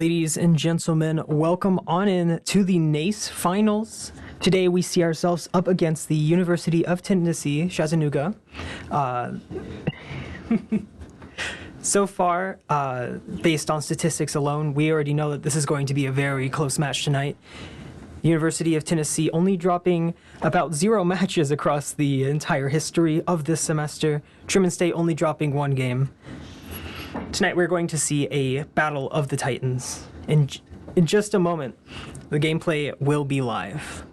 Ladies and gentlemen, welcome on in to the NACE finals. Today we see ourselves up against the University of Tennessee, Chattanooga. So far, based on statistics alone, we already know that this is going to be a very close match tonight. University of Tennessee only dropping about 0 matches across the entire history of this semester. Truman State only dropping 1 game. Tonight we're going to see a battle of the Titans. In just a moment, the gameplay will be live.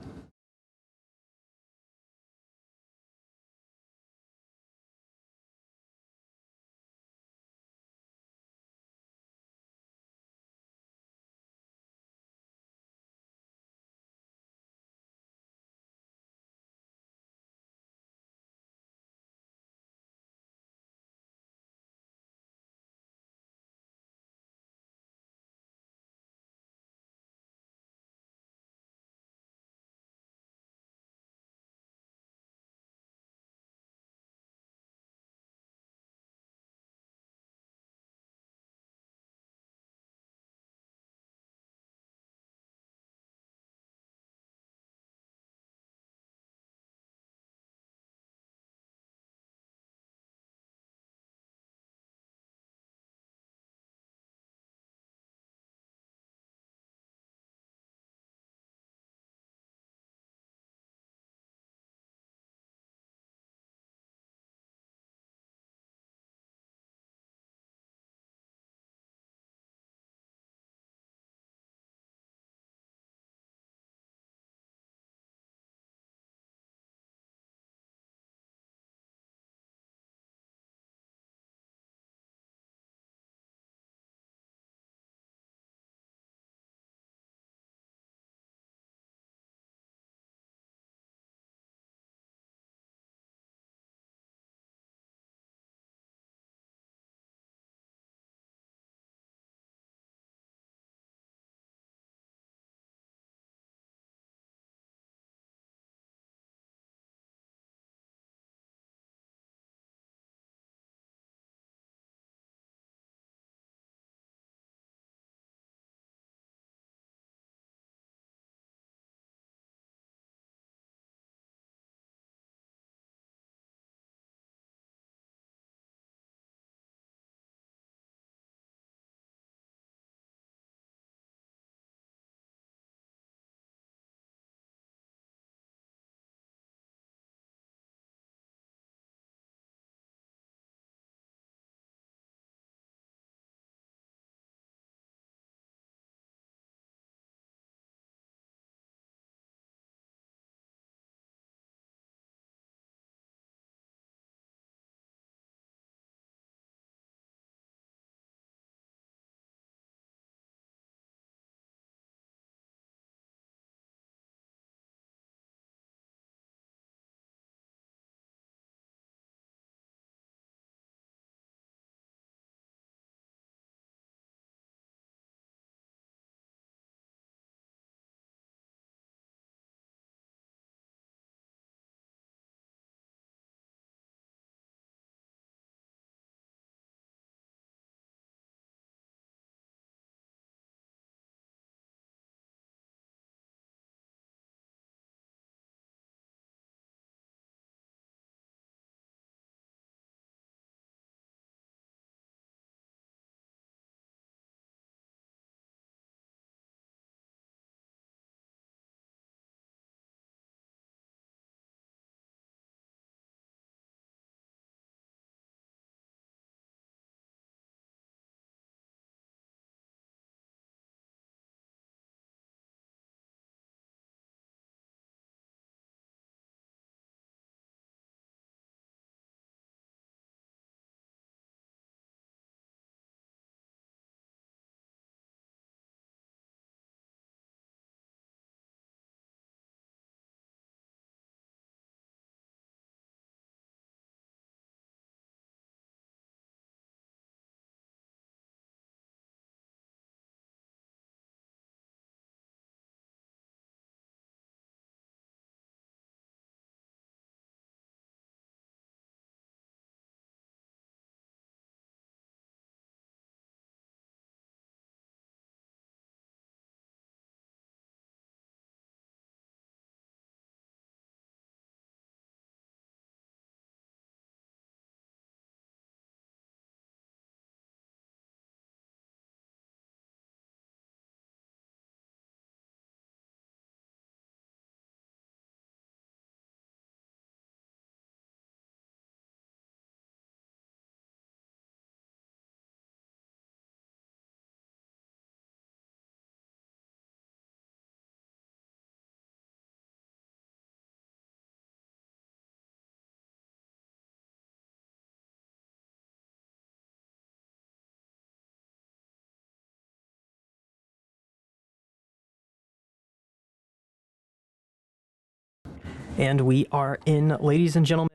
And we are in, ladies and gentlemen,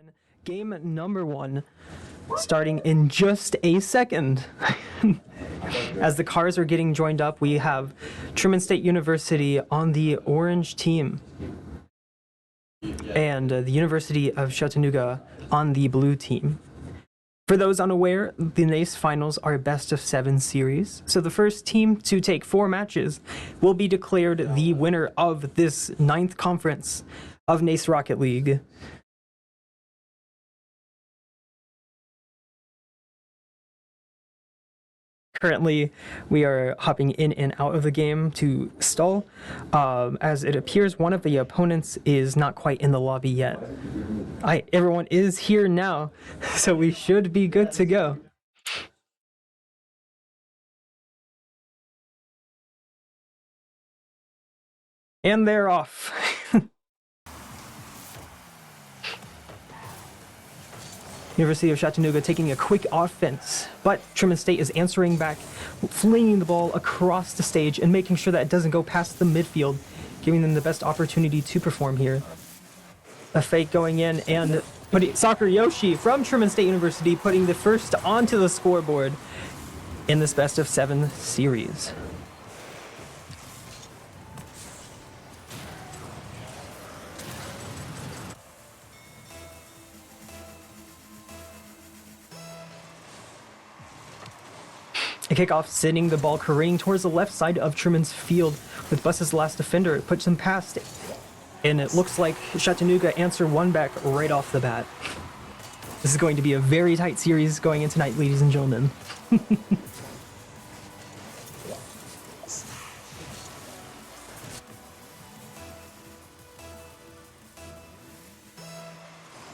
game number 1, starting in just a second. As the cars are getting joined up, we have Truman State University on the orange team and the University of Chattanooga on the blue team. For those unaware, the NACE finals are a best-of-7 series, so the first team to take 4 matches will be declared the winner of this 9th conference of NACE Rocket League. Currently, we are hopping in and out of the game to stall, as it appears one of the opponents is not quite in the lobby yet. Everyone is here now, so we should be good to go. And they're off. University of Chattanooga taking a quick offense, but Truman State is answering back, flinging the ball across the stage and making sure that it doesn't go past the midfield, giving them the best opportunity to perform here. A fake going in and Soccer Yoshi from Truman State University putting the first onto the scoreboard in this best-of-7 series. A kickoff, sending the ball careening towards the left side of Truman's field with Bus's last defender. It puts him past it. And it looks like Chattanooga answer one back right off the bat. This is going to be a very tight series going in tonight, ladies and gentlemen.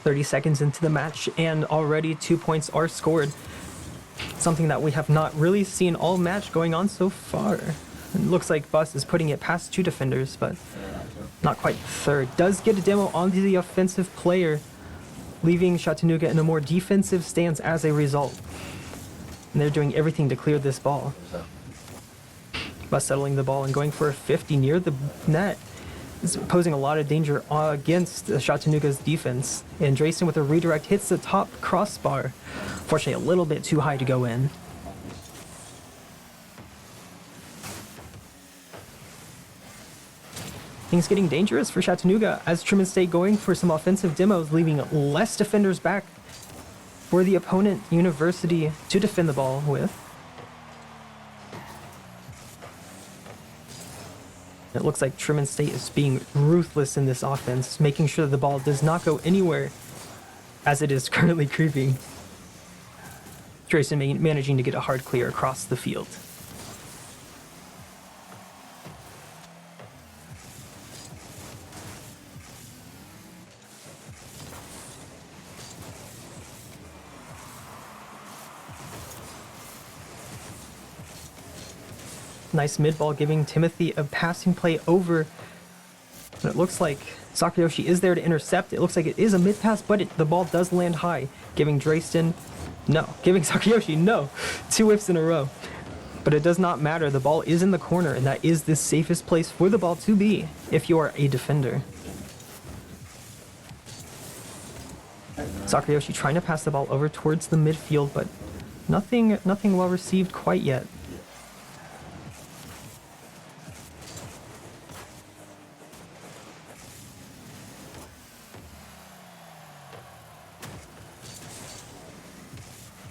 30 seconds into the match, and already 2 points are scored. Something that we have not really seen all match going on so far. It looks like Bus is putting it past 2 defenders, but not quite third. Does get a demo onto the offensive player, leaving Chattanooga in a more defensive stance as a result. And they're doing everything to clear this ball. Bus settling the ball and going for a 50 near the net. This is posing a lot of danger against Chattanooga's defense. And Drayson with a redirect hits the top crossbar. Fortunately, a little bit too high to go in. Things getting dangerous for Chattanooga as Truman State going for some offensive demos, leaving less defenders back for the opponent University to defend the ball with. It looks like Truman State is being ruthless in this offense, making sure that the ball does not go anywhere as it is currently creeping. Drayson managing to get a hard clear across the field. Nice mid-ball, giving Timothy a passing play over. And it looks like Soccer Yoshi is there to intercept. It looks like it is a mid-pass, but the ball does land high, giving Soccer Yoshi, no. 2 whiffs in a row. But it does not matter. The ball is in the corner, and that is the safest place for the ball to be if you are a defender. Soccer Yoshi trying to pass the ball over towards the midfield, but nothing well received quite yet.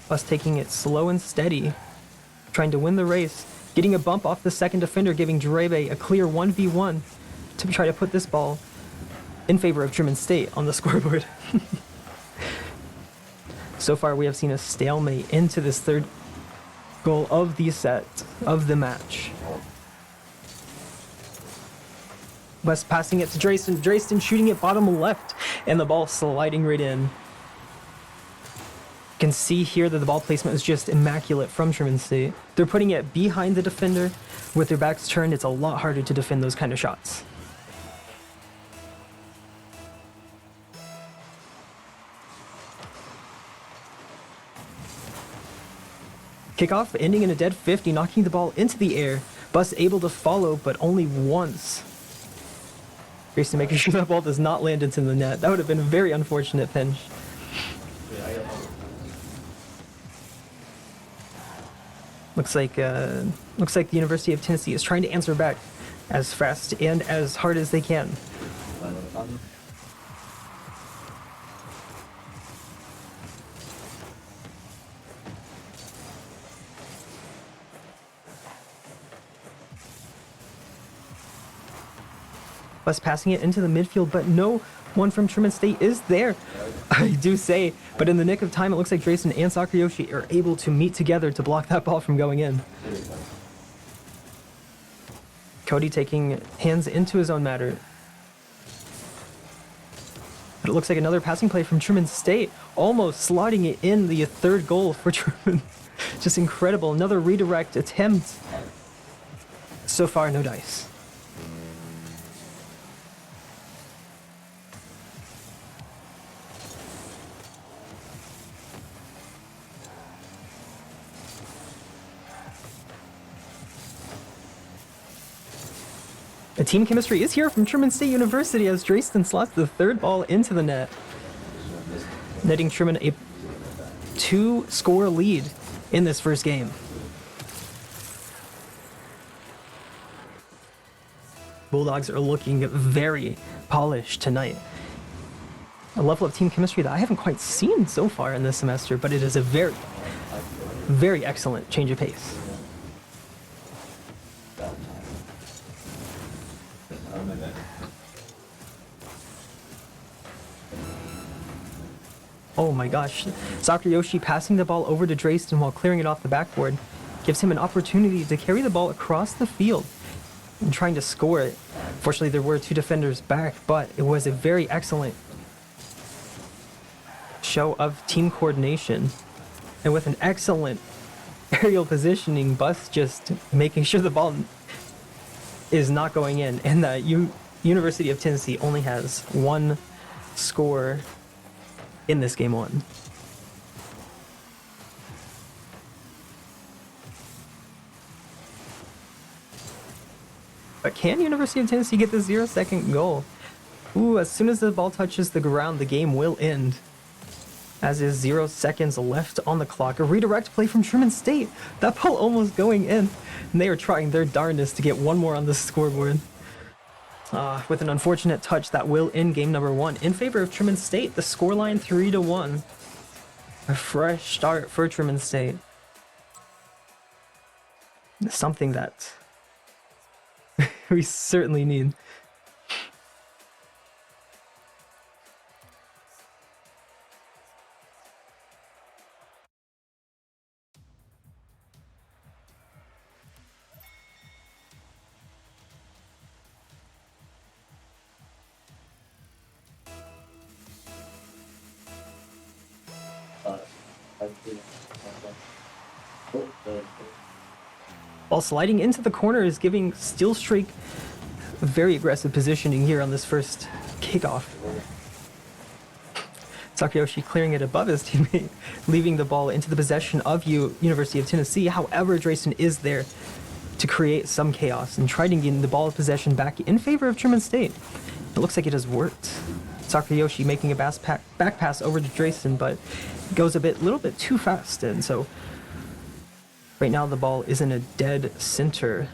Bus taking it slow and steady, trying to win the race, getting a bump off the second defender, giving Drebe a clear 1v1 to try to put this ball in favor of Truman State on the scoreboard. So far, we have seen a stalemate into this third goal of the set, of the match. Bus passing it to Drayson. Drayson shooting it bottom left, and the ball sliding right in. You can see here that the ball placement is just immaculate from Truman State. They're putting it behind the defender. With their backs turned, it's a lot harder to defend those kind of shots. Kickoff ending in a dead 50, knocking the ball into the air. Bus able to follow, but only once. Grayson making sure that ball does not land into the net. That would have been a very unfortunate pinch. Looks like the University of Tennessee is trying to answer back as fast and as hard as they can. Bus passing it into the midfield, but no one from Truman State is there, I do say. But in the nick of time, it looks like Drayson and Sakayoshi are able to meet together to block that ball from going in. Cody taking hands into his own matter. But it looks like another passing play from Truman State, almost slotting it in, the third goal for Truman. Just incredible. Another redirect attempt. So far, no dice. The team chemistry is here from Truman State University as Drayson slots the third ball into the net, netting Truman a 2-score lead in this first game. Bulldogs are looking very polished tonight. A level of team chemistry that I haven't quite seen so far in this semester, but it is a very, very excellent change of pace. Oh my gosh, Sakayoshi passing the ball over to Drayson while clearing it off the backboard gives him an opportunity to carry the ball across the field and trying to score it. Fortunately, there were two defenders back, but it was a very excellent show of team coordination. And with an excellent aerial positioning, Bus just making sure the ball is not going in. And the University of Tennessee only has one score in this game one. But can University of Tennessee get the 0-second goal? Ooh, as soon as the ball touches the ground, the game will end. As is 0 seconds left on the clock. A redirect play from Truman State. That ball almost going in. And they are trying their darndest to get one more on the scoreboard. With an unfortunate touch, that will end game number one in favor of Truman State. The scoreline 3-1. A fresh start for Truman State. Something that we certainly need. Ball sliding into the corner is giving Steel Streak very aggressive positioning here on this first kickoff. Sakayoshi clearing it above his teammate, leaving the ball into the possession of University of Tennessee. However, Drayson is there to create some chaos and try to gain the ball possession back in favor of Truman State. It looks like it has worked. Sakayoshi making a back pass over to Drayson, but it goes a little bit too fast, and so right now the ball is in a dead center.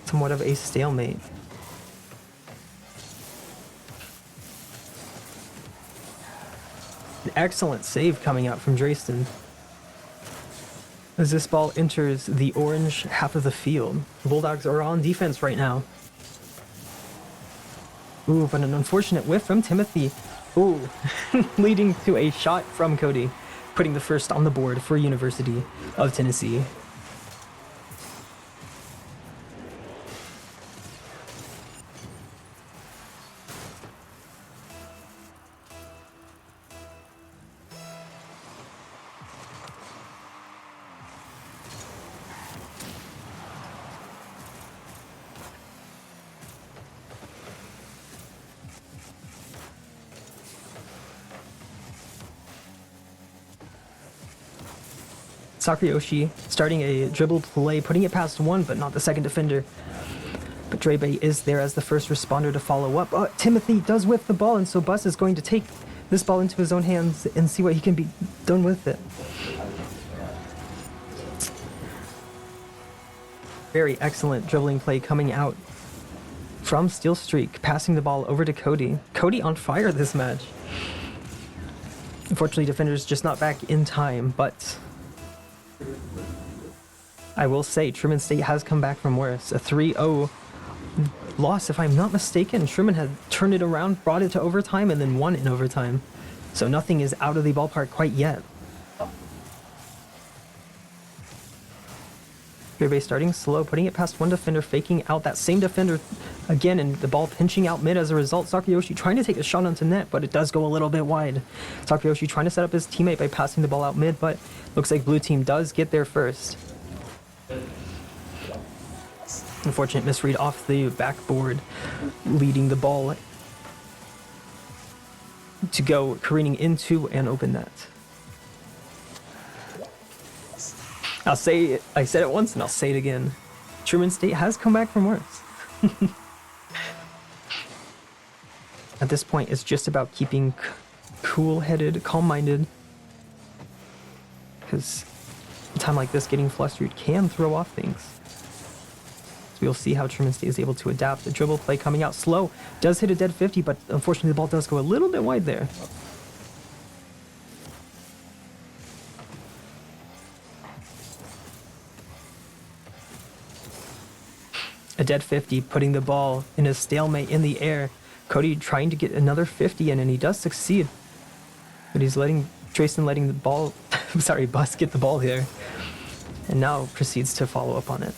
Somewhat of a stalemate. An excellent save coming out from Drayson as this ball enters the orange half of the field. The Bulldogs are on defense right now. Ooh, but an unfortunate whiff from Timothy. Ooh, leading to a shot from Cody, putting the first on the board for University of Tennessee. Sakayoshi starting a dribble play, putting it past one, but not the second defender. But Drebe is there as the first responder to follow up. Timothy does whiff the ball, and so Bus is going to take this ball into his own hands and see what he can be done with it. Very excellent dribbling play coming out from Steel Streak, passing the ball over to Cody. Cody on fire this match. Unfortunately, defenders just not back in time, but I will say Truman State has come back from worse. A 3-0 loss, if I'm not mistaken. Truman had turned it around, brought it to overtime, and then won in overtime. So nothing is out of the ballpark quite yet. Drebe starting slow, putting it past one defender, faking out that same defender again, and the ball pinching out mid as a result. Sakayoshi trying to take a shot onto net, but it does go a little bit wide. Sakayoshi trying to set up his teammate by passing the ball out mid, but looks like blue team does get there first. Unfortunate misread off the backboard, leading the ball to go careening into an open net. I said it once and I'll say it again. Truman State has come back from worse. At this point, it's just about keeping cool-headed, calm-minded. Because a time like this, getting flustered can throw off things. So we'll see how Truman State is able to adapt. The dribble play coming out slow. Does hit a dead 50, but unfortunately the ball does go a little bit wide there. A dead 50, putting the ball in a stalemate in the air. Cody trying to get another 50 in, and he does succeed. But he's letting the ball, Bus get the ball here. And now proceeds to follow up on it.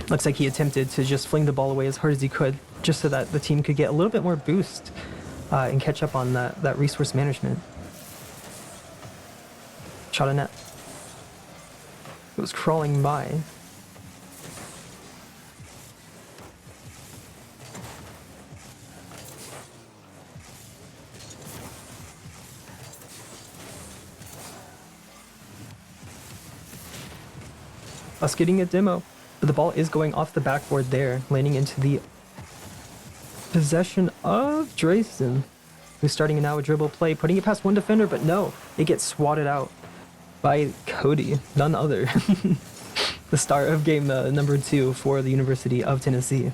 Looks like he attempted to just fling the ball away as hard as he could, just so that the team could get a little bit more boost and catch up on that resource management. Shot a net. It was crawling by. Us getting a demo, but the ball is going off the backboard there, landing into the possession of Dreyston, who's starting now a dribble play, putting it past one defender, but no, it gets swatted out by Cody, none other. The star of game number 2 for the University of Tennessee.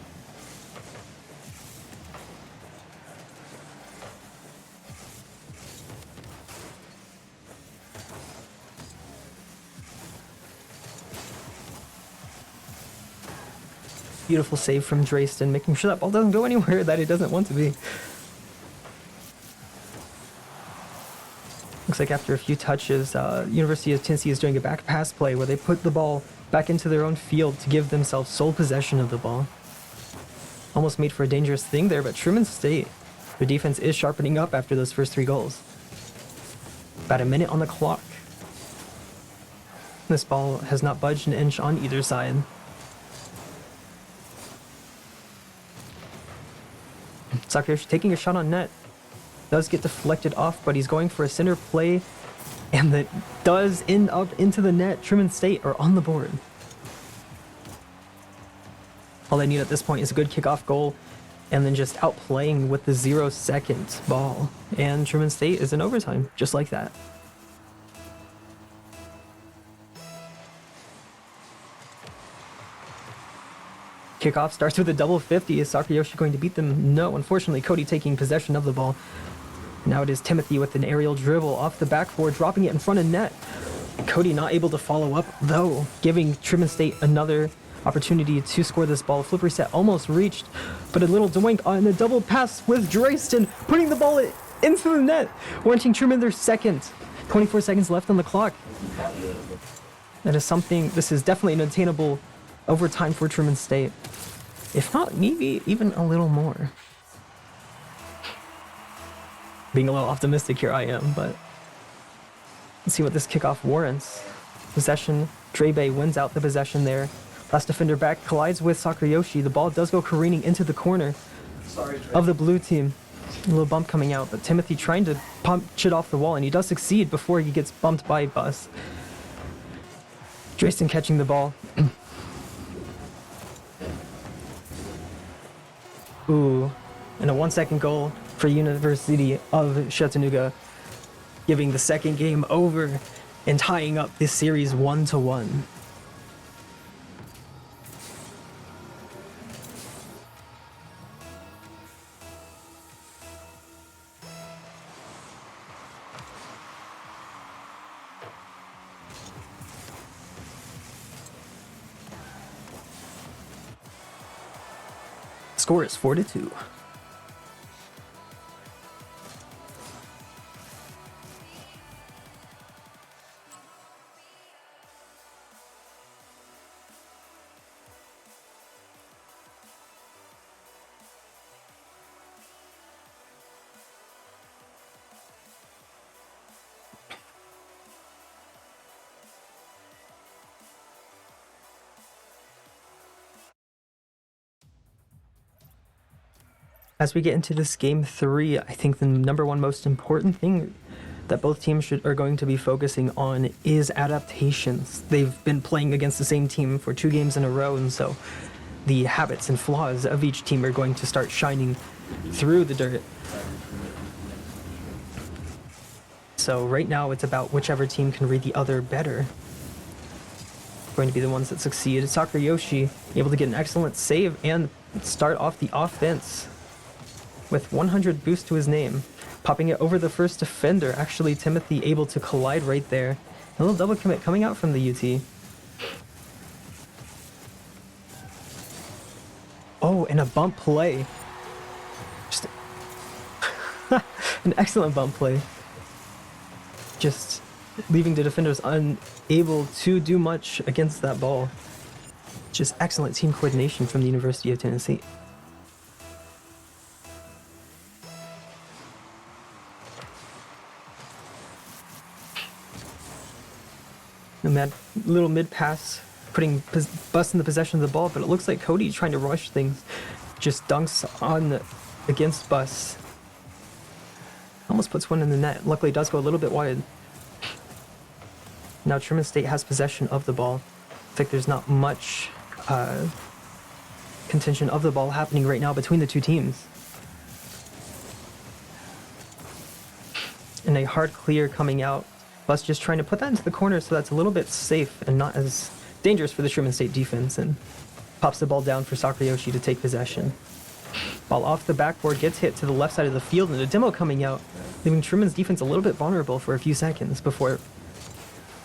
Beautiful save from Dreyston, making sure that ball doesn't go anywhere that it doesn't want to be. Looks like after a few touches, University of Tennessee is doing a back pass play where they put the ball back into their own field to give themselves sole possession of the ball. Almost made for a dangerous thing there, but Truman State, their defense is sharpening up after those first 3 goals. About a minute on the clock. This ball has not budged an inch on either side. Sakayoshi taking a shot on net. Does get deflected off, but he's going for a center play, and that does end up into the net. Truman State are on the board. All they need at this point is a good kickoff goal, and then just outplaying with the 0-second ball. And Truman State is in overtime, just like that. Kickoff starts with a double 50. Is Sakayoshi going to beat them? No, unfortunately, Cody taking possession of the ball. Now it is Timothy with an aerial dribble off the backboard, dropping it in front of net. Cody not able to follow up, though, giving Truman State another opportunity to score this ball. Flip reset almost reached, but a little doink on the double pass with Dreyston, putting the ball into the net, warranting Truman their second. 24 seconds left on the clock. That is something, this is definitely an attainable overtime for Truman State. If not, maybe even a little more. Being a little optimistic here, I am, but let's see what this kickoff warrants. Possession, Drebe wins out the possession there. Last defender back, collides with Sakayoshi. The ball does go careening into the corner of the blue team. A little bump coming out, but Timothy trying to punch it off the wall, and he does succeed before he gets bumped by Bus. Dreyston catching the ball. Ooh, and a 1-second goal for University of Chattanooga, giving the second game over and tying up this series 1-1. Score is 4-2. As we get into this game 3, I think the number one most important thing that both teams are going to be focusing on is adaptations. They've been playing against the same team for 2 games in a row, and so the habits and flaws of each team are going to start shining through the dirt. So right now it's about whichever team can read the other better. Going to be the ones that succeed. Sakurayoshi able to get an excellent save and start off the offense with 100 boost to his name, popping it over the first defender. Actually, Timothy able to collide right there. A little double commit coming out from the UT. Oh, and a bump play. Just an excellent bump play. Just leaving the defenders unable to do much against that ball. Just excellent team coordination from the University of Tennessee. A little mid pass, putting Bus in the possession of the ball, but it looks like Cody trying to rush things. Just dunks on against Bus. Almost puts one in the net. Luckily, it does go a little bit wide. Now Truman State has possession of the ball. I think there's not much contention of the ball happening right now between the two teams. And a hard clear coming out. Bus just trying to put that into the corner so that's a little bit safe and not as dangerous for the Truman State defense, and pops the ball down for Sakurayoshi to take possession. Ball off the backboard, gets hit to the left side of the field, and a demo coming out, leaving Truman's defense a little bit vulnerable for a few seconds before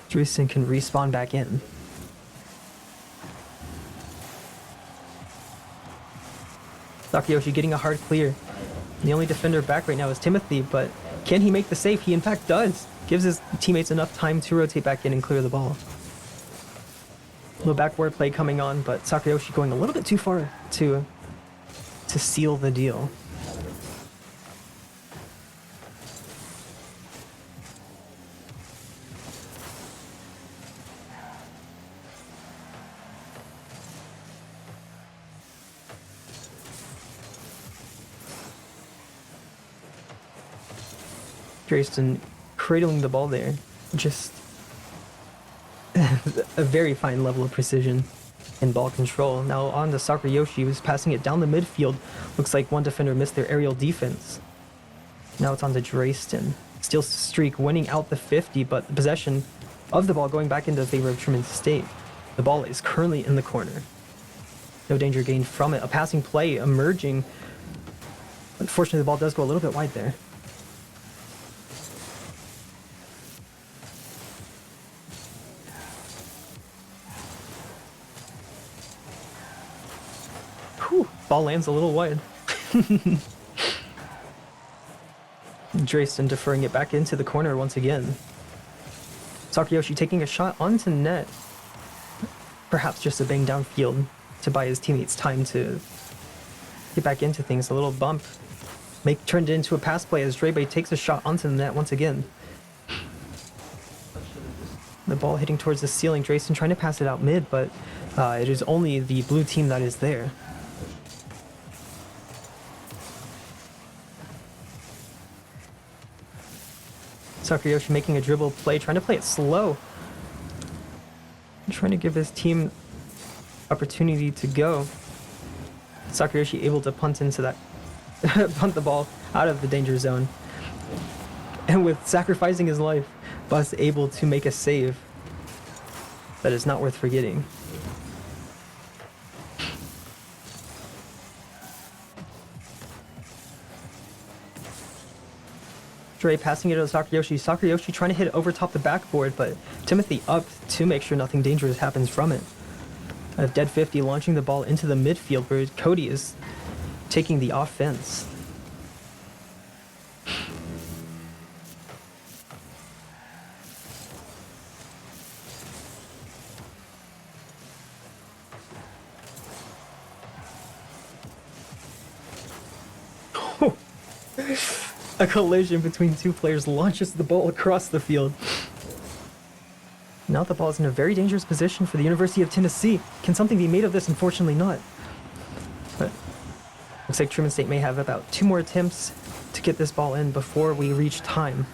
Drewston can respawn back in. Sakurayoshi getting a hard clear. The only defender back right now is Timothy, but can he make the save? He in fact does. Gives his teammates enough time to rotate back in and clear the ball. A little backboard play coming on, but Sakurayoshi going a little bit too far to seal the deal. Drayson cradling the ball there. Just a very fine level of precision and ball control. Now on to Sakurayoshi, who's passing it down the midfield. Looks like one defender missed their aerial defense. Now it's on to Drayson. Steal streak winning out the 50, but the possession of the ball going back into favor of Truman State. The ball is currently in the corner. No danger gained from it. A passing play emerging. Unfortunately, the ball does go a little bit wide there. Whew, ball lands a little wide. Drayson deferring it back into the corner once again. Sakurayoshi taking a shot onto net. Perhaps just a bang downfield to buy his teammates time to get back into things. A little bump turned into a pass play as Drebe takes a shot onto the net once again. The ball hitting towards the ceiling. Drayson trying to pass it out mid, but it is only the blue team that is there. Sakurayoshi making a dribble play, trying to play it slow. Trying to give his team opportunity to go. Sakayoshi able to punt into that, punt the ball out of the danger zone. And with sacrificing his life, Bus able to make a save that is not worth forgetting. Dre passing it to Sakayoshi. Sakayoshi trying to hit it over top the backboard, but Timothy up to make sure nothing dangerous happens from it. A dead 50 launching the ball into the midfield where Cody is taking the offense. A collision between two players launches the ball across the field. Now the ball is in a very dangerous position for the University of Tennessee. Can something be made of this? Unfortunately not. But looks like Truman State may have about 2 more attempts to get this ball in before we reach time.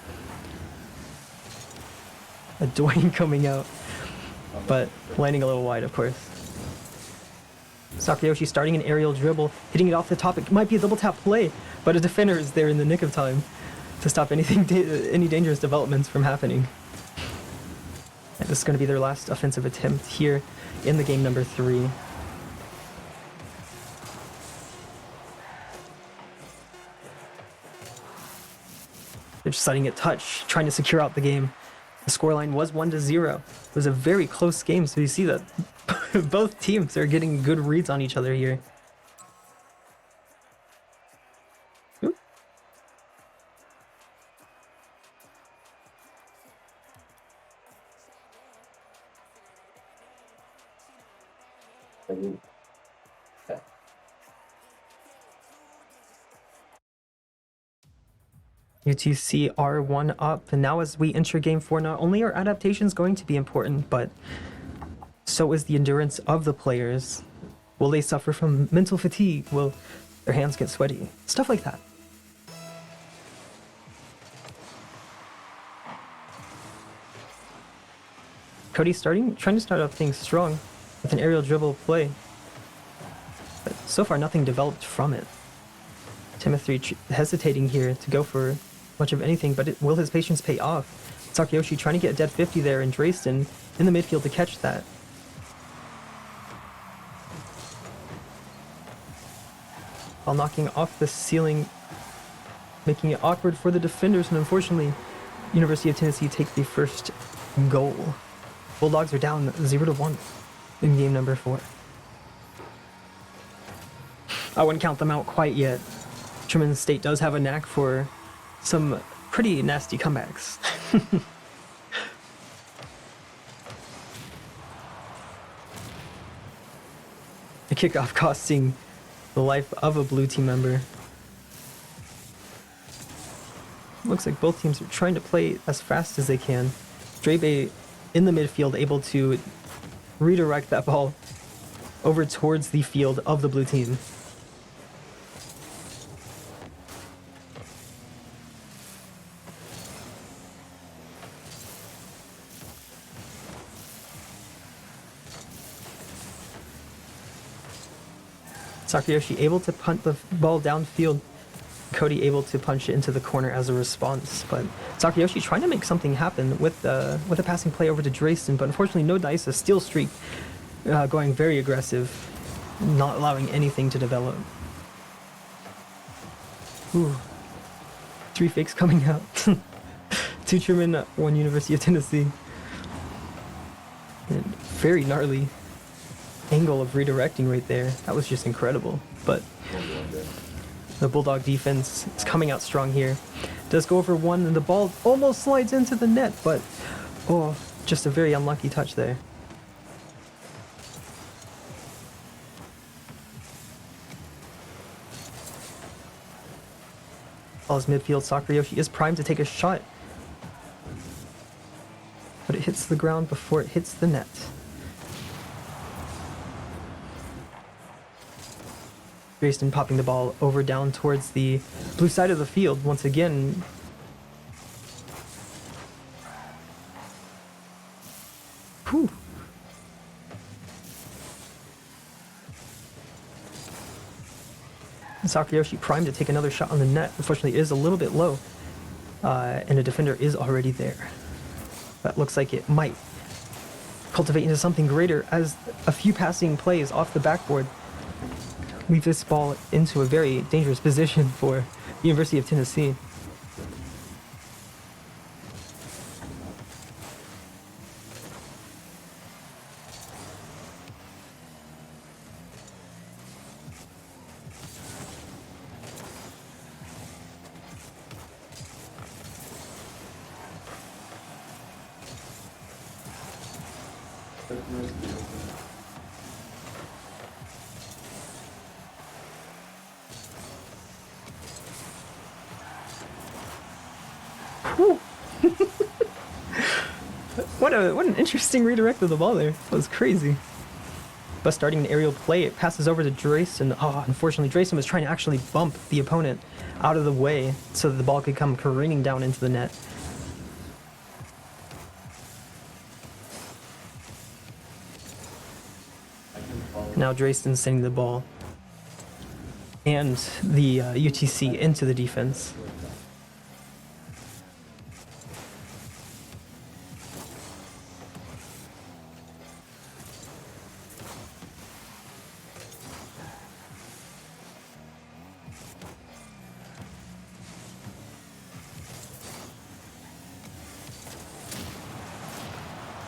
A Dwayne coming out, but landing a little wide, of course. Sakayoshi starting an aerial dribble, hitting it off the top. It might be a double tap play, but a defender is there in the nick of time to stop anything, any dangerous developments from happening. And this is going to be their last offensive attempt here in the game number 3. They're just letting it touch, trying to secure out the game. The scoreline was 1-0. It was a very close game, so you see that both teams are getting good reads on each other here. Ooh. UTC are 1 up, and now as we enter game 4, not only are adaptations going to be important, but so is the endurance of the players. Will they suffer from mental fatigue? Will their hands get sweaty? Stuff like that. Cody trying to start off things strong with an aerial dribble play. But so far nothing developed from it. Timothy hesitating here to go for much of anything, but will his patience pay off? Sakayoshi trying to get a dead 50 there, and Dresden in the midfield to catch that. While knocking off the ceiling, making it awkward for the defenders, and unfortunately, University of Tennessee take the first goal. Bulldogs are down 0-1 in game number 4. I wouldn't count them out quite yet. Truman State does have a knack for some pretty nasty comebacks. The kickoff costing the life of a blue team member. Looks like both teams are trying to play as fast as they can. Drebe in the midfield able to redirect that ball over towards the field of the blue team. Sakayoshi able to punt the ball downfield. Cody able to punch it into the corner as a response. But Sakayoshi trying to make something happen with a passing play over to Dresden, but unfortunately no dice. A steal streak going very aggressive, not allowing anything to develop. Ooh. 3 fakes coming out. 2 Truman, 1 University of Tennessee. And very gnarly angle of redirecting right there. That was just incredible. But the Bulldog defense is coming out strong here. Does go over one, and the ball almost slides into the net, but oh, just a very unlucky touch there. Ball's midfield, Sakayoshi is primed to take a shot, but it hits the ground before it hits the net. Dresden popping the ball over down towards the blue side of the field once again. Whew. Sakayoshi primed to take another shot on the net. Unfortunately, it is a little bit low, and a defender is already there. That looks like it might cultivate into something greater as a few passing plays off the backboard leave this ball into a very dangerous position for the University of Tennessee. What an interesting redirect of the ball there. That was crazy. But starting an aerial play, it passes over to Drayson. Oh, unfortunately, Drayson was trying to actually bump the opponent out of the way so that the ball could come careening down into the net. Now Drayson sending the ball and the UTC into the defense.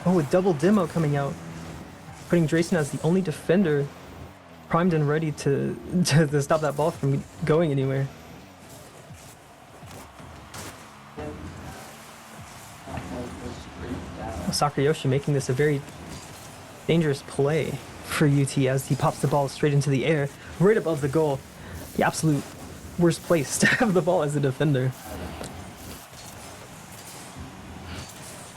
Oh, a double demo coming out, putting Drayson as the only defender primed and ready to stop that ball from going anywhere. Sakayoshi making this a very dangerous play for UT as he pops the ball straight into the air, right above the goal. The absolute worst place to have the ball as a defender.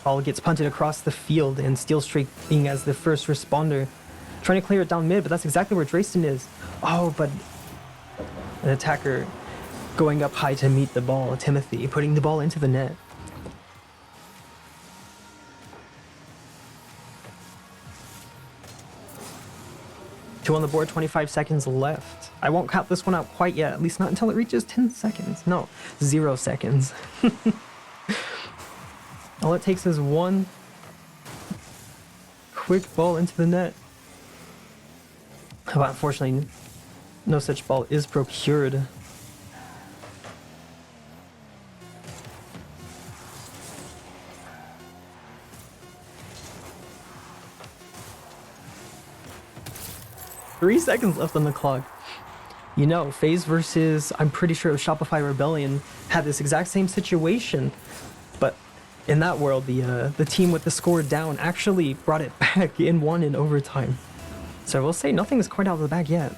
Ball gets punted across the field, and Steel Streak being as the first responder, trying to clear it down mid, but that's exactly where Drayson is. Oh, but an attacker going up high to meet the ball. Timothy putting the ball into the net. Two on the board, 25 seconds left. I won't count this one out quite yet, at least not until it reaches 10 seconds. No, 0 seconds. All it takes is one quick ball into the net. But unfortunately, no such ball is procured. Three seconds left on the clock. You know, FaZe versus, I'm pretty sure, Shopify Rebellion had this exact same situation, but in that world, the team with the score down actually brought it back and won in overtime. So we'll say nothing is quite out of the bag yet.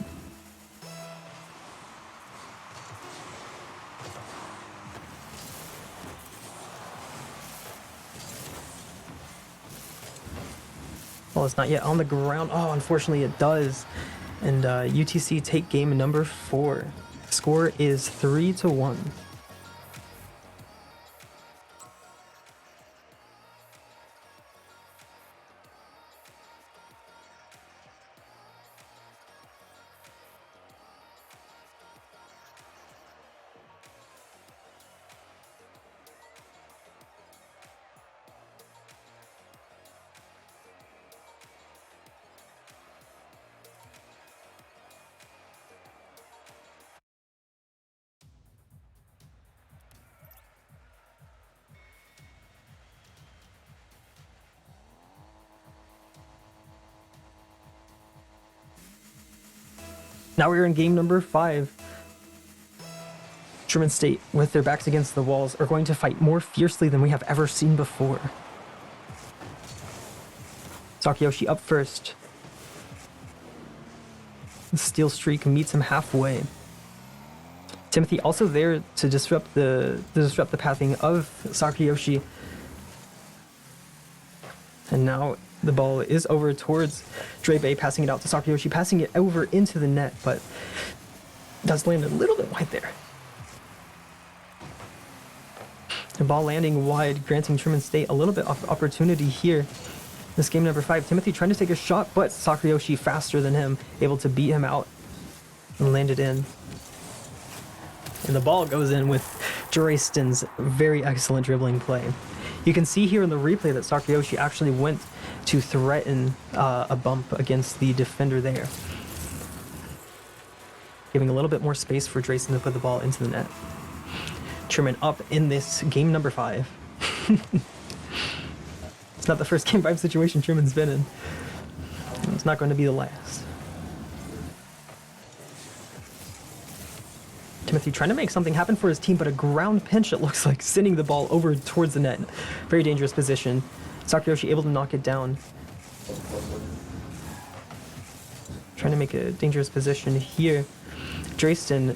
Well, it's not yet on the ground. Oh, unfortunately it does. And UTC take game number 4. Score is 3-1. Now we're in game number 5. Truman State, with their backs against the walls, are going to fight more fiercely than we have ever seen before. Sakayoshi up first. The Steel Streak meets him halfway. Timothy also there to disrupt the pathing of Sakayoshi. And now the ball is over towards Drebe, passing it out to Sakayoshi, passing it over into the net, but does land a little bit wide there. The ball landing wide, granting Truman State a little bit of opportunity here. This game number 5, Timothy trying to take a shot, but Sakayoshi faster than him, able to beat him out and land it in. And the ball goes in with Draysten's very excellent dribbling play. You can see here in the replay that Sakayoshi actually went to threaten a bump against the defender there, giving a little bit more space for Draysten to put the ball into the net. Truman up in this game number 5. It's not the first game 5 situation Truman's been in. It's not going to be the last. Timothy trying to make something happen for his team, but a ground pinch, it looks like, sending the ball over towards the net. Very dangerous position. Sakayoshi able to knock it down. Trying to make a dangerous position here. Draysten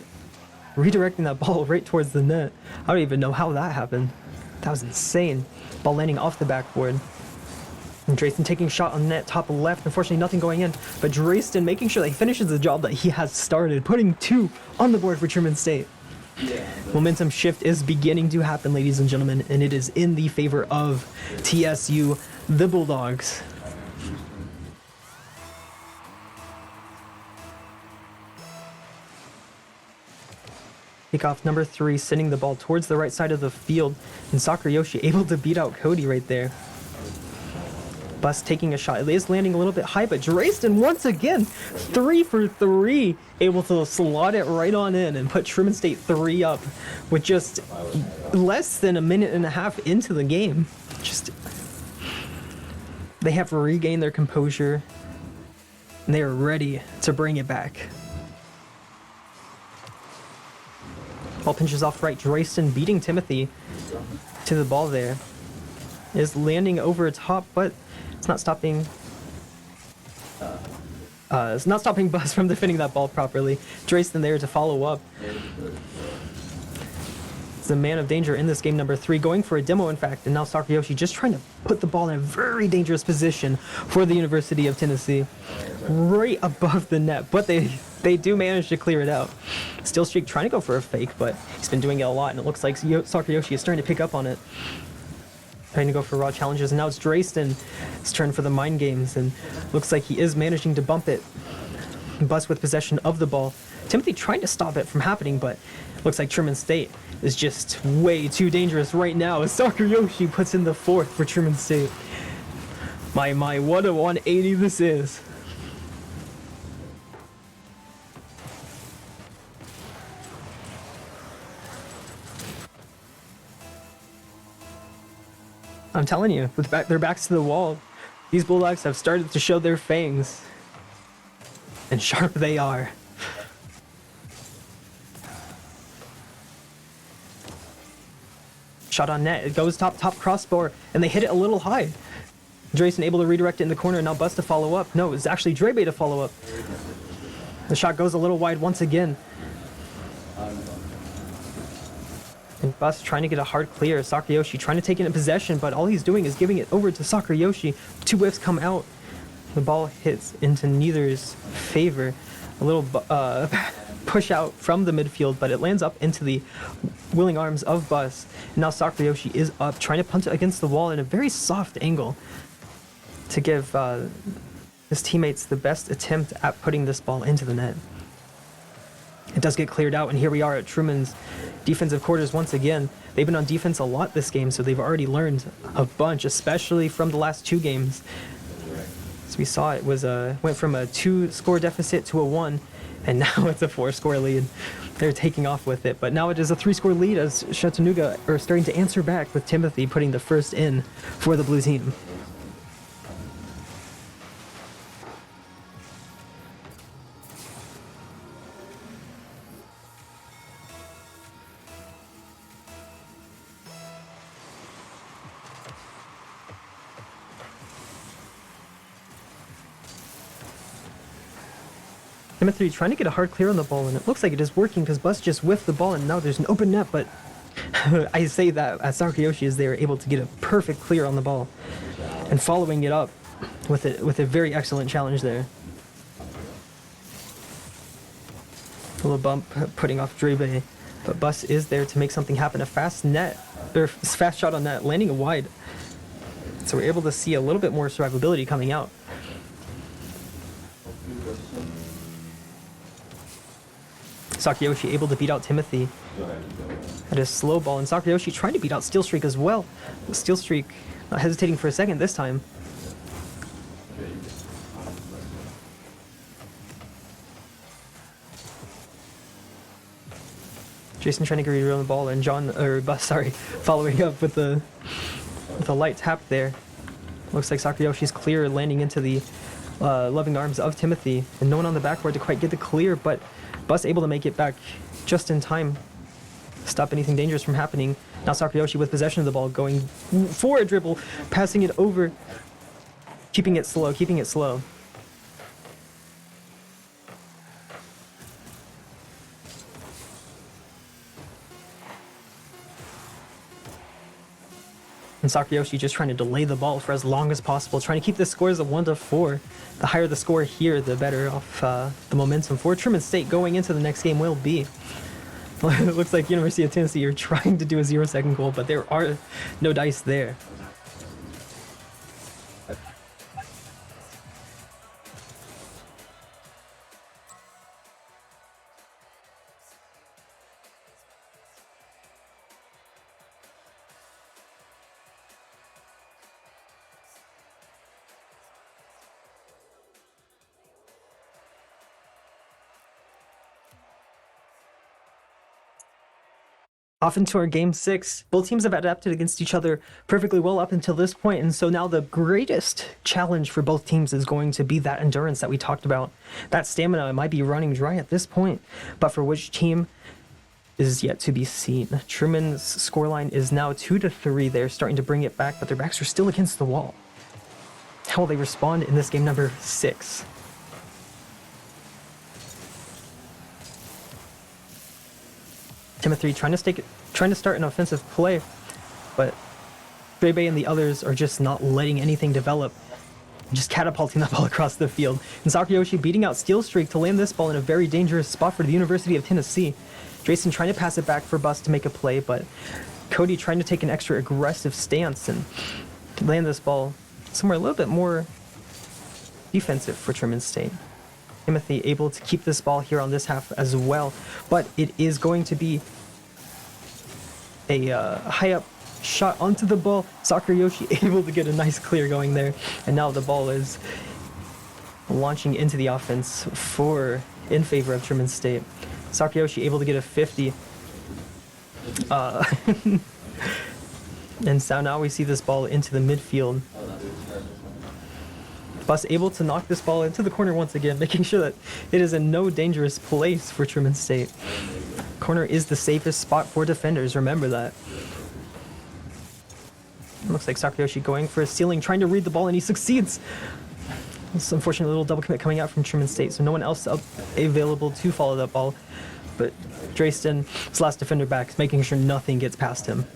redirecting that ball right towards the net. I don't even know how that happened. That was insane. Ball landing off the backboard. And Draysten taking shot on net, top left. Unfortunately, nothing going in. But Draysten making sure that he finishes the job that he has started, putting 2 on the board for Truman State. Momentum shift is beginning to happen, ladies and gentlemen, and it is in the favor of TSU, the Bulldogs. Kickoff number 3, sending the ball towards the right side of the field, and Sakayoshi able to beat out Cody right there. Bus taking a shot. It is landing a little bit high, but Draysten once again, 3 for 3, able to slot it right on in and put Truman State 3 up with just less than a minute and a half into the game. They have regained their composure, and they are ready to bring it back. Ball pinches off right. Draysten beating Timothy to the ball there. Is landing over top, but it's not stopping. It's not stopping Buzz from defending that ball properly. Draysten there to follow up. It's the man of danger in this game number 3, going for a demo, in fact, and now Sakayoshi just trying to put the ball in a very dangerous position for the University of Tennessee, right above the net, but they do manage to clear it out. Still Streak trying to go for a fake, but he's been doing it a lot, and it looks like Sakayoshi is starting to pick up on it. Trying to go for raw challenges, and now it's Draysten's turn for the mind games, and looks like he is managing to bump it. Bus with possession of the ball. Timothy trying to stop it from happening, but looks like Truman State is just way too dangerous right now as Sakayoshi puts in the 4th for Truman State. My, what a 180 this is. I'm telling you, with their backs to the wall, these Bulldogs have started to show their fangs. And sharp they are. Shot on net, it goes top crossbar, and they hit it a little high. Draysten able to redirect it in the corner, and now Bus to follow up. No, it's actually Drebe to follow up. The shot goes a little wide once again. And Bus trying to get a hard clear. Sakayoshi trying to take it in possession, but all he's doing is giving it over to Sakayoshi. 2 whiffs come out. The ball hits into neither's favor. A little push out from the midfield, but it lands up into the willing arms of Bus. And now Sakayoshi is up, trying to punt it against the wall in a very soft angle to give his teammates the best attempt at putting this ball into the net. It does get cleared out, and here we are at Truman's defensive quarters once again. They've been on defense a lot this game, so they've already learned a bunch, especially from the last 2 games. As we saw, it was went from a 2-score deficit to a 1, and now it's a 4-score lead. They're taking off with it, but now it is a 3-score lead as Chattanooga are starting to answer back with Timothy putting the first in for the blue team. Timothy trying to get a hard clear on the ball, and it looks like it is working because Bus just whiffed the ball, and now there's an open net, but I say that as Sakayoshi is there able to get a perfect clear on the ball and following it up with a very excellent challenge there. A little bump putting off Drebe, but Bus is there to make something happen. A fast shot on net, landing wide. So we're able to see a little bit more survivability coming out. Sakayoshi able to beat out Timothy. At a slow ball, and Sakayoshi trying to beat out Steel Streak as well. Steel Streak not hesitating for a second this time. Jason trying to get rid of the ball, and following up with a light tap there. Looks like Sakayoshi's clear, landing into the loving arms of Timothy, and no one on the backboard to quite get the clear, but Bus able to make it back just in time. Stop anything dangerous from happening. Now Sakayoshi with possession of the ball, going for a dribble, passing it over, keeping it slow. And Sakayoshi just trying to delay the ball for as long as possible, trying to keep the scores of 1-4. The higher the score here, the better off the momentum for Truman State going into the next game will be. It looks like University of Tennessee are trying to do a 0-second goal, but there are no dice there. Off into our game 6. Both teams have adapted against each other perfectly well up until this point, and so now the greatest challenge for both teams is going to be that endurance that we talked about. That stamina might be running dry at this point, but for which team is yet to be seen. Truman's scoreline is now 2-3. They're starting to bring it back, but their backs are still against the wall. How will they respond in this game number 6? Timothy trying to start an offensive play, but Bebe and the others are just not letting anything develop, just catapulting that ball across the field. And Sakayoshi beating out Steel Streak to land this ball in a very dangerous spot for the University of Tennessee. Jason trying to pass it back for Bus to make a play, but Cody trying to take an extra aggressive stance and land this ball somewhere a little bit more defensive for Truman State. Timothy able to keep this ball here on this half as well, but it is going to be a high up shot onto the ball. Sakayoshi able to get a nice clear going there, and now the ball is launching into the offense in favor of Truman State. Sakayoshi able to get a 50. And so now we see this ball into the midfield. Bus able to knock this ball into the corner once again, making sure that it is in no dangerous place for Truman State. Corner is the safest spot for defenders, remember that. Looks like Sakayoshi going for a ceiling, trying to read the ball, and he succeeds. It's unfortunate little double commit coming out from Truman State, so no one else available to follow that ball. But Drayston, his last defender back, making sure nothing gets past him.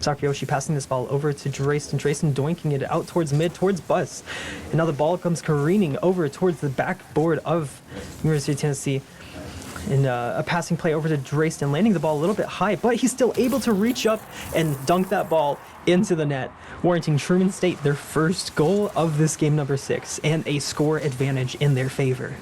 Sakayoshi passing this ball over to Drayston. Drayston doinking it out towards mid, towards Bus. And now the ball comes careening over towards the backboard of University of Tennessee. And a passing play over to Drayston, landing the ball a little bit high, but he's still able to reach up and dunk that ball into the net, warranting Truman State their first goal of this game number 6 and a score advantage in their favor.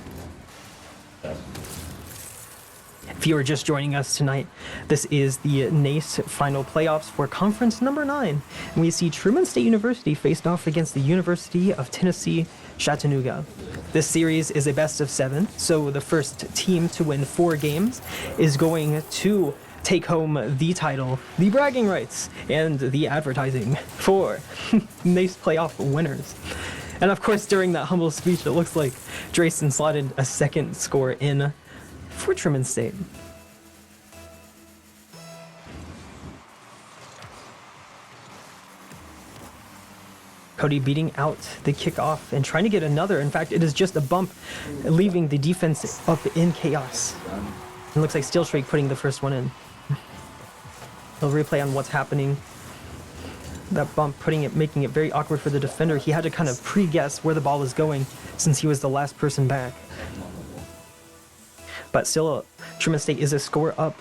If you are just joining us tonight, this is the NACE final playoffs for conference number 9. And we see Truman State University faced off against the University of Tennessee, Chattanooga. This series is a best of 7, so the first team to win 4 games is going to take home the title, the bragging rights, and the advertising for NACE playoff winners. And of course, during that humble speech, it looks like Drayston slotted a second score in for Truman State. Cody beating out the kickoff and trying to get another. In fact, it is just a bump, leaving the defense up in chaos. It looks like Steel Streak putting the first one in. He'll replay on what's happening. That bump making it very awkward for the defender. He had to kind of pre-guess where the ball was going since he was the last person back. But still, Truman State is a score up.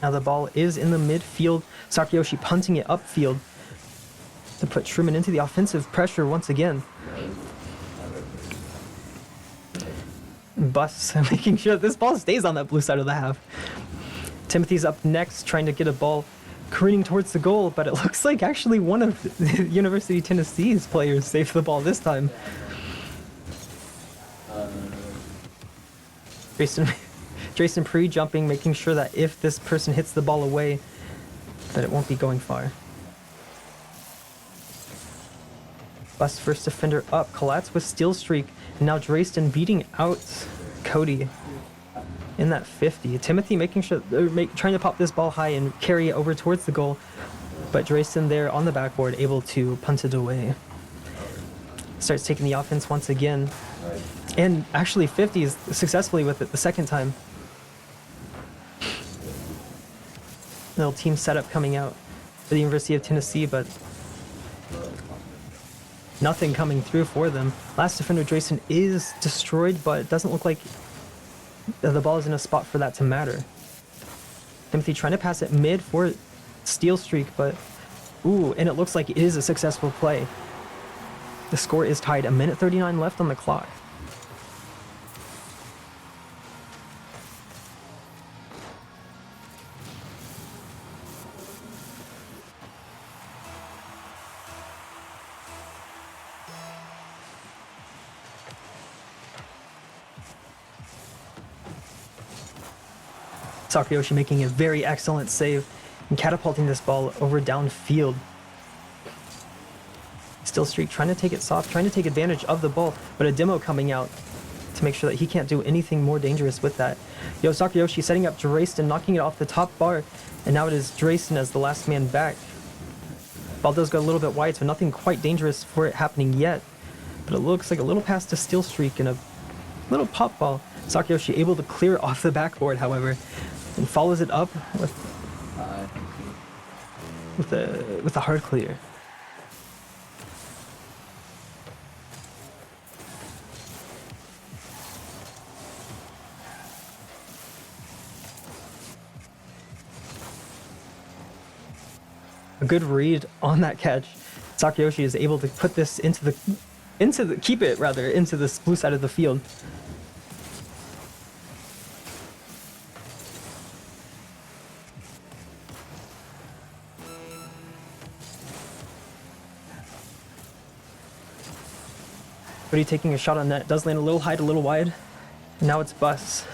Now the ball is in the midfield. Sakayoshi punting it upfield. to put Truman into the offensive pressure once again. Bus making sure this ball stays on that blue side of the half. Timothy's up next, trying to get a ball careening towards the goal, but it looks like actually one of the University of Tennessee's players saved the ball this time. Drayson pre-jumping, making sure that if this person hits the ball away, that it won't be going far. Bus first defender up, Collatz with steal streak, and now Drayston beating out Cody in that 50. Timothy making sure, trying to pop this ball high and carry it over towards the goal, but Drayston there on the backboard able to punt it away. Starts taking the offense once again, and actually 50s successfully with it the second time. Little team setup coming out for the University of Tennessee, but nothing coming through for them. Last defender, Drayston, is destroyed, but it doesn't look like the ball is in a spot for that to matter. Timothy trying to pass it mid for steal streak, but ooh, and it looks like it is a successful play. The score is tied, 1:39 left on the clock. Sakayoshi making a very excellent save and catapulting this ball over downfield. Steal streak trying to take it soft, trying to take advantage of the ball, but a demo coming out to make sure that he can't do anything more dangerous with that. Sakayoshi setting up Drayston, knocking it off the top bar, and now it is Drayston as the last man back. Ball does go a little bit wide, so nothing quite dangerous for it happening yet, but it looks like a little pass to steal streak and a little pop ball. Sakayoshi able to clear off the backboard, however, and follows it up with a hard clear. A good read on that catch. Sakayoshi is able to put this keep it into the blue side of the field. Cody taking a shot on net, does land a little high, a little wide. And now it's Bus.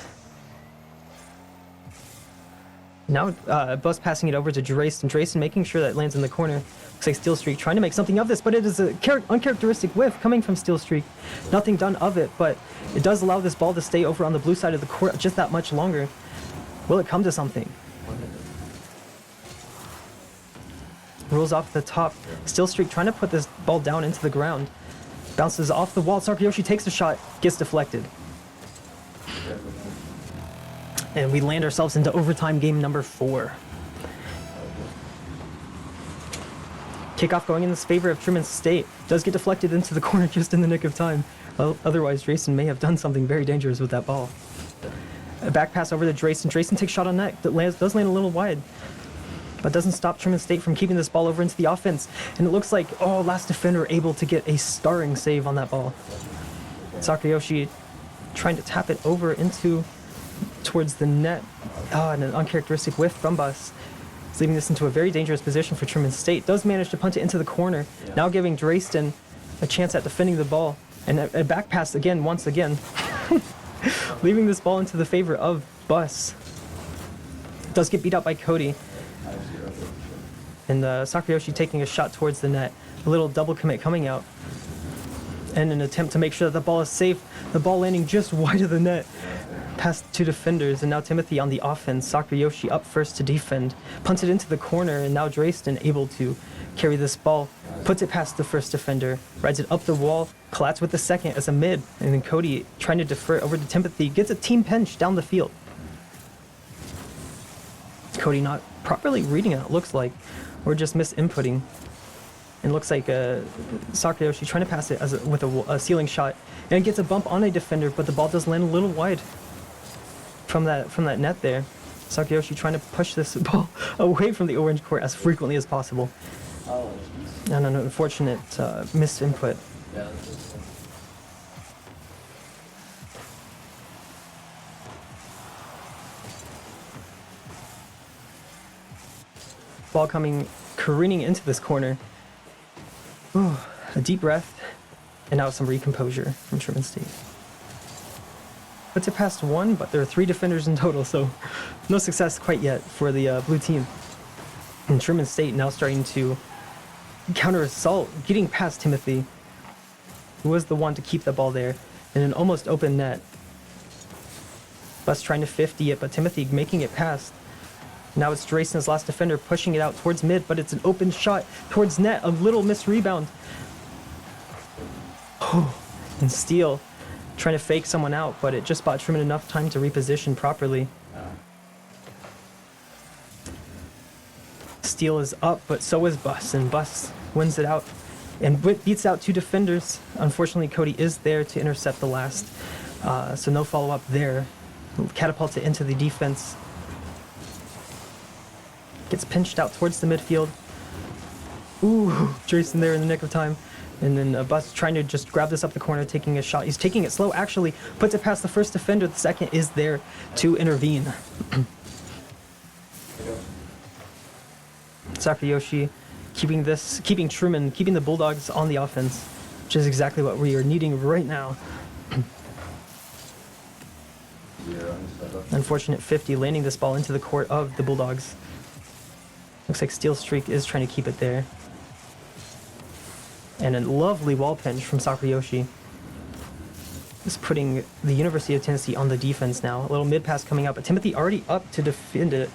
Now Bus passing it over to Drayston. Drayston making sure that it lands in the corner. Looks like Steal Streak trying to make something of this, but it is a uncharacteristic whiff coming from Steal Streak. Nothing done of it, but it does allow this ball to stay over on the blue side of the court just that much longer. Will it come to something? Rolls off the top. Steal Streak trying to put this ball down into the ground. Bounces off the wall. Sakayoshi takes a shot, gets deflected. And we land ourselves into overtime game number 4. Kickoff going in the favor of Truman State. Does get deflected into the corner just in the nick of time. Well, otherwise, Drayston may have done something very dangerous with that ball. A back pass over to Drayston. Drayston takes shot on net. That does land a little wide, but doesn't stop Truman State from keeping this ball over into the offense. And it looks like, last defender able to get a starring save on that ball. Sakayoshi trying to tap it over towards the net. And an uncharacteristic whiff from Bus. It's leaving this into a very dangerous position for Truman State. Does manage to punt it into the corner, now giving Drayston a chance at defending the ball. And a back pass again, once again. Leaving this ball into the favor of Bus. Does get beat out by Cody. And Sakayoshi taking a shot towards the net. A little double commit coming out. And an attempt to make sure that the ball is safe. The ball landing just wide of the net. Past 2 defenders, and now Timothy on the offense. Sakayoshi up first to defend. Punts it into the corner, and now Drayston able to carry this ball. Puts it past the first defender. Rides it up the wall. Collatz with the second as a mid. And then Cody trying to defer over to Timothy. Gets a team pinch down the field. Cody not properly reading it looks like. Or just misinputting. And looks like Sakayoshi trying to pass it with a ceiling shot. And it gets a bump on a defender, but the ball does land a little wide from that net there. Sakayoshi trying to push this ball away from the orange court as frequently as possible. And an unfortunate missed input. Ball coming careening into this corner. Ooh, a deep breath, and now some recomposure from Truman State. Puts it past one, but there are 3 defenders in total, so no success quite yet for the blue team. And Truman State now starting to counter assault, getting past Timothy, who was the one to keep the ball there in an almost open net. Bus trying to 50 it, but Timothy making it past. Now it's Drayson's last defender pushing it out towards mid, but it's an open shot towards net, a little missed rebound. Oh, and Steele trying to fake someone out, but it just bought Truman enough time to reposition properly. Steele is up, but so is Bus, and Bus wins it out and beats out 2 defenders. Unfortunately, Cody is there to intercept the last, so no follow-up there. Catapults it into the defense. Gets pinched out towards the midfield. Ooh, Drayson there in the nick of time. And then Bus trying to just grab this up the corner, taking a shot. He's taking it slow, actually. Puts it past the first defender. The second is there to intervene. Sakayoshi keeping Truman, keeping the Bulldogs on the offense, which is exactly what we are needing right now. Unfortunate 50 landing this ball into the court of the Bulldogs. Looks like Steel Streak is trying to keep it there. And a lovely wall pinch from Sakayoshi. Just putting the University of Tennessee on the defense now. A little mid pass coming out, but Timothy already up to defend it.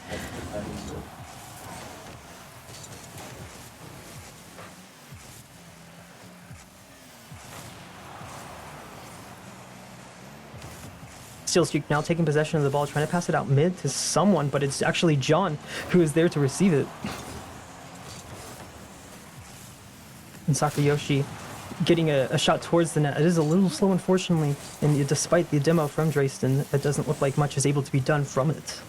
Steel Streak now taking possession of the ball, trying to pass it out mid to someone, but it's actually John who is there to receive it. And Sakayoshi getting a shot towards the net. It is a little slow, unfortunately, and despite the demo from Drayston, it doesn't look like much is able to be done from it.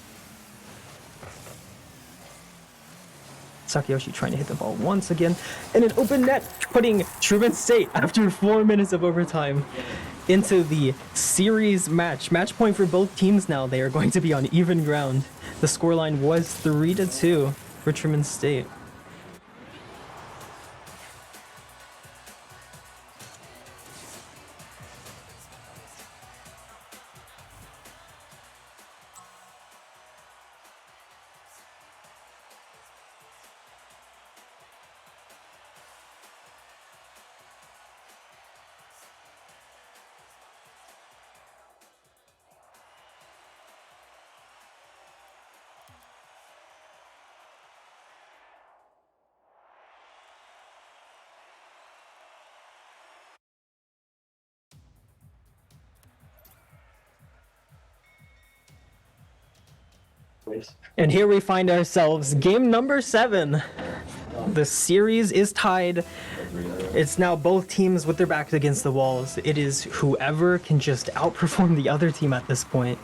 Sakayoshi trying to hit the ball once again in an open net, putting Truman State, after 4 minutes of overtime, into the series match. Match point for both teams now. They are going to be on even ground. The scoreline was 3-2 for Truman State. And here we find ourselves, game number 7. The series is tied. It's now both teams with their backs against the walls. It is whoever can just outperform the other team at this point.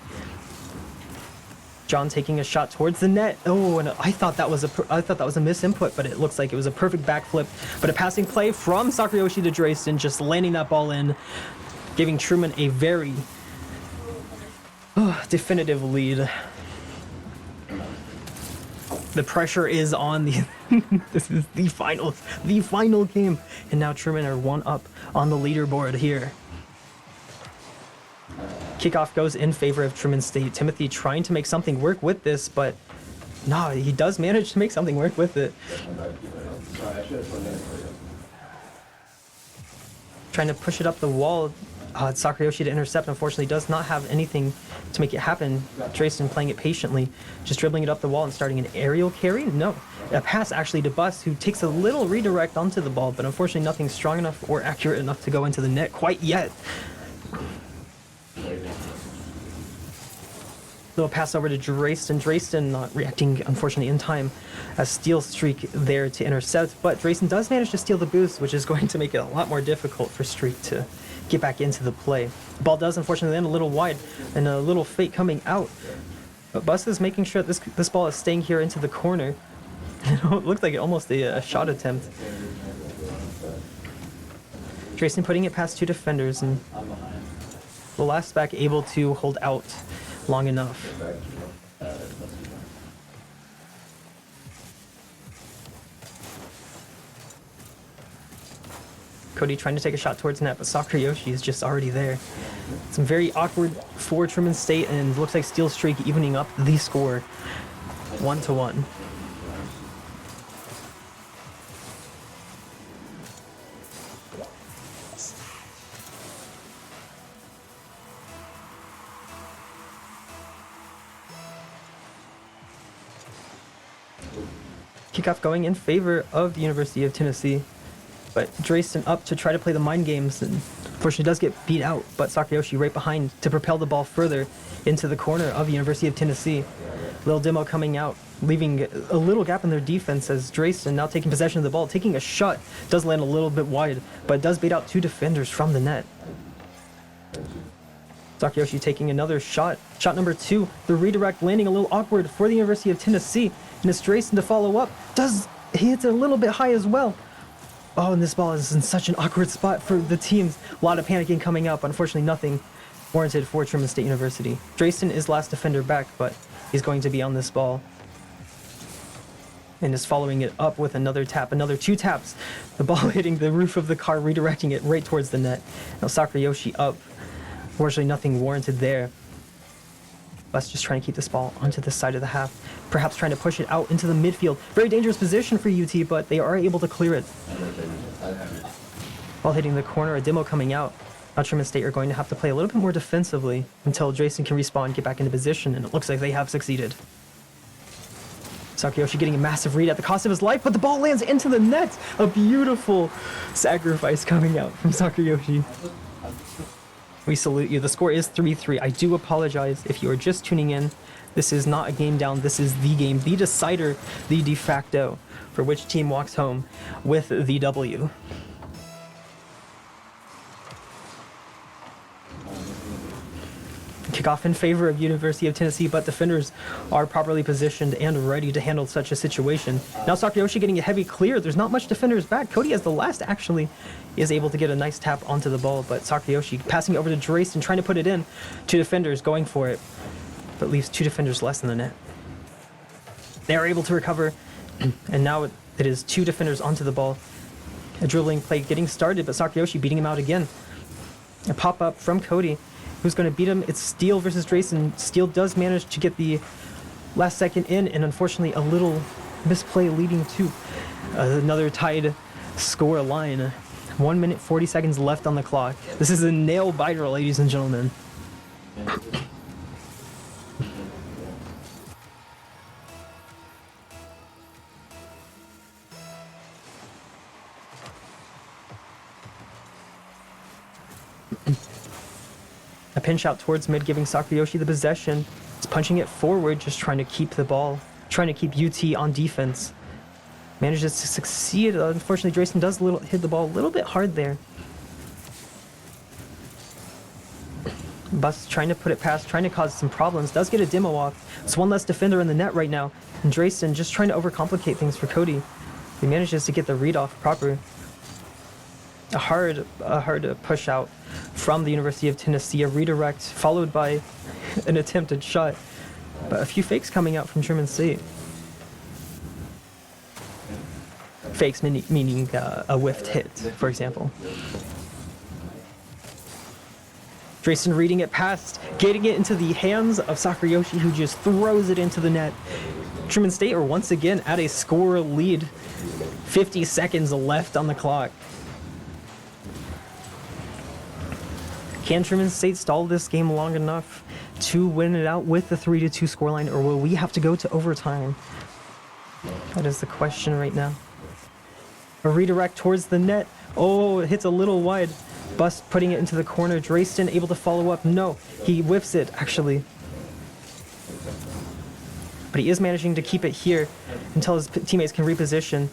John taking a shot towards the net. Oh, and I thought that was a misinput, but it looks like it was a perfect backflip. But a passing play from Sakayoshi to Drayston, just landing that ball in, giving Truman a very definitive lead. The pressure is on. This is the final game, and now Truman are 1 up on the leaderboard here. Kickoff goes in favor of Truman State. Timothy trying to make something work with this, but no, he does manage to make something work with it. Trying to push it up the wall. Sakayoshi to intercept, unfortunately does not have anything to make it happen. Drayston playing it patiently, just dribbling it up the wall and starting an aerial carry. No, a pass actually to Bus, who takes a little redirect onto the ball, but unfortunately nothing strong enough or accurate enough to go into the net quite yet. Little pass over to Drayston. Drayston not reacting, unfortunately, in time. A Steel Streak there to intercept, but Drayston does manage to steal the boost, which is going to make it a lot more difficult for Streak to get back into the play. The ball does, unfortunately, land a little wide, and a little fake coming out. But Bus is making sure that this ball is staying here into the corner. It looks like almost a shot attempt. Drayson putting it past two defenders, and the last back able to hold out long enough. Cody trying to take a shot towards net, but Sakurayoshi is just already there. Some very awkward for Truman State, and looks like Steel Streak evening up the score 1-1. Kickoff going in favor of the University of Tennessee, but Drayson up to try to play the mind games, and unfortunately does get beat out, but Sakurayoshi right behind to propel the ball further into the corner of the University of Tennessee. Little demo coming out, leaving a little gap in their defense as Drayson now taking possession of the ball, taking a shot, does land a little bit wide, but does bait out two defenders from the net. Sakurayoshi taking another shot. Shot number 2, the redirect landing a little awkward for the University of Tennessee, and it's Drayson to follow up. He hits it a little bit high as well. Oh, and this ball is in such an awkward spot for the teams. A lot of panicking coming up. Unfortunately, nothing warranted for Truman State University. Drayson is last defender back, but he's going to be on this ball. And is following it up with another tap, another 2 taps. The ball hitting the roof of the car, redirecting it right towards the net. Now Sakurayoshi up. Unfortunately, nothing warranted there. Bus just trying to keep this ball onto the side of the half, perhaps trying to push it out into the midfield. Very dangerous position for UT, but they are able to clear it. While hitting the corner, a demo coming out. Now Truman State are going to have to play a little bit more defensively until Drayson can respawn, get back into position, and it looks like they have succeeded. Sakurayoshi getting a massive read at the cost of his life, but the ball lands into the net. A beautiful sacrifice coming out from Sakurayoshi. We salute you. The score is 3-3. I do apologize if you are just tuning in. This is not a game down. This is the game, the decider, the de facto for which team walks home with the W. Kickoff in favor of University of Tennessee, but defenders are properly positioned and ready to handle such a situation. Now Sakurayoshi getting a heavy clear. There's not much defenders back. Cody, as the last, actually is able to get a nice tap onto the ball, but Sakurayoshi passing it over to Drayson, trying to put it in. 2 defenders going for it, but leaves 2 defenders less in the net. They are able to recover, and now it is 2 defenders onto the ball. A dribbling play getting started, but Sakurayoshi beating him out again. A pop-up from Cody, who's going to beat him. It's Steele versus Drayson. Steele does manage to get the last second in, and unfortunately a little misplay leading to another tied score line. 1 minute 40 seconds left on the clock. This is a nail biter, ladies and gentlemen. A pinch out towards mid, giving Sakurayoshi the possession. He's punching it forward, just trying to keep the ball, trying to keep UT on defense. Manages to succeed. Unfortunately, Drayson does hit the ball a little bit hard there. Bus trying to put it past, trying to cause some problems. Does get a demo off. It's 1 less defender in the net right now. And Drayson just trying to overcomplicate things for Cody. He manages to get the read off proper. A hard push out from the University of Tennessee. A redirect followed by an attempted shot. But a few fakes coming out from Truman State. Fakes meaning a whiffed hit, for example. Drayson reading it past, getting it into the hands of Sakurayoshi, who just throws it into the net. Truman State are once again at a score lead. 50 seconds left on the clock. Can Truman State stall this game long enough to win it out with the 3-2 scoreline, or will we have to go to overtime? That is the question right now. A redirect towards the net. Oh, it hits a little wide. Bust putting it into the corner. Drayson able to follow up. No, he whiffs it, actually. But he is managing to keep it here until his teammates can reposition.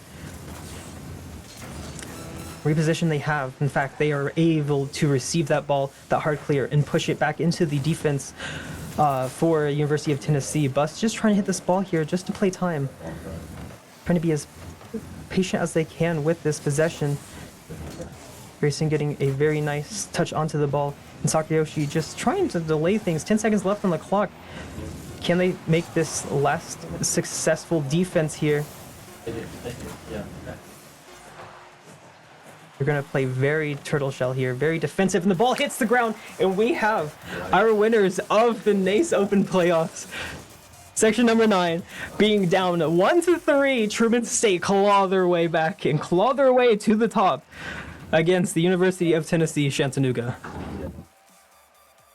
Reposition they have. In fact, they are able to receive that ball, that hard clear, and push it back into the defense for University of Tennessee. Bust just trying to hit this ball here just to play time. Trying to be as patient as they can with this possession. Grayson getting a very nice touch onto the ball. And Sakayoshi just trying to delay things. 10 seconds left on the clock. Can they make this last successful defense here? They're going to play very turtle shell here, very defensive, and the ball hits the ground, and we have our winners of the NACE Open playoffs. Section number 9, being down 1-3, Truman State claw their way back and claw their way to the top against the University of Tennessee, Chattanooga.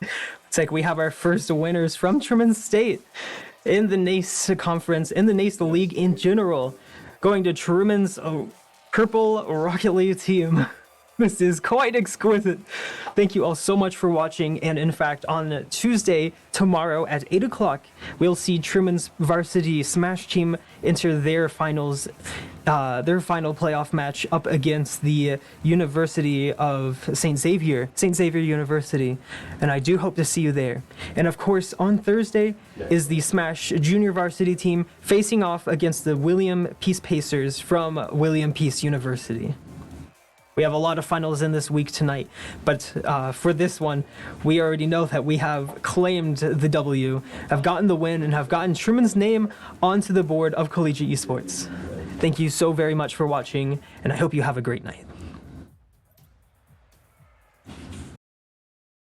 Looks like we have our first winners from Truman State in the NACE conference, in the NACE League in general, going to Truman's Purple Rocket League team. This is quite exquisite. Thank you all so much for watching. And in fact, on Tuesday, tomorrow at 8 o'clock, we'll see Truman's varsity Smash team enter their finals, their final playoff match up against the University of St. Xavier University. And I do hope to see you there. And of course, on Thursday is the Smash junior varsity team facing off against the William Peace Pacers from William Peace University. We have a lot of finals in this week tonight, but for this one, we already know that we have claimed the W, have gotten the win, and have gotten Truman's name onto the board of collegiate esports. Thank you so very much for watching, and I hope you have a great night.